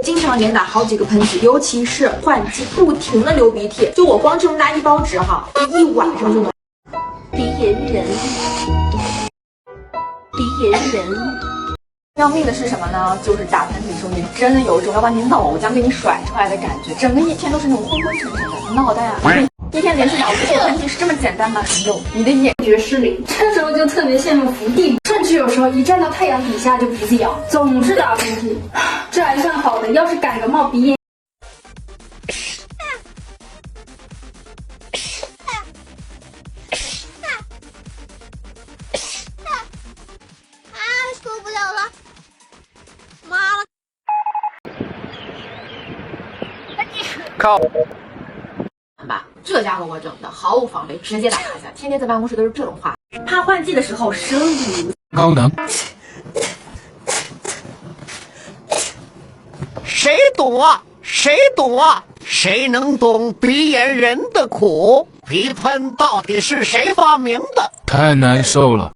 经常连打好几个喷嚏，尤其是换季不停的流鼻涕，就我光这么大一包纸哈，一晚上就能。鼻炎人，鼻炎人。要命的是什么呢？就是打喷嚏的时候，你真的有一种要把你脑浆给你甩出来的感觉，整个一天都是那种昏昏沉沉的，脑袋啊，一天连续2次喷嚏是这么简单吗？没有，你的眼觉失灵，这时候就特别羡慕伏地，甚至有时候一站到太阳底下就鼻子痒，总是打喷嚏。这还算好的，要是感个冒鼻炎。受不了了，妈了！靠！吧，这家伙我整的毫无防备，直接打趴下，天天在办公室都是这种话。怕换季的时候生理高能。谁懂啊？谁懂啊？谁能懂鼻炎人的苦？鼻喷到底是谁发明的？太难受了。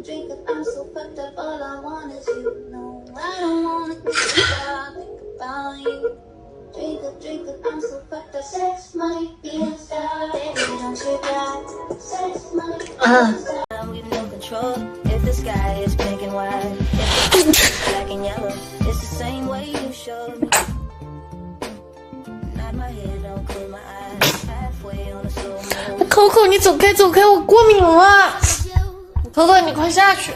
Drink up, I'm so fucked up, all I want is you. No, I don't wanna think about you. Drink up, I'm so fucked up. Sex, money, being style, baby, don't you got sex, money, being style. We've no control if the sky is pink and white, if it's black and yellow, it's the same way you showed me. Nod my head, don't close my eyes, halfway on a slow mo. Coco，你走开走开，我过敏了。Coco，你快下去。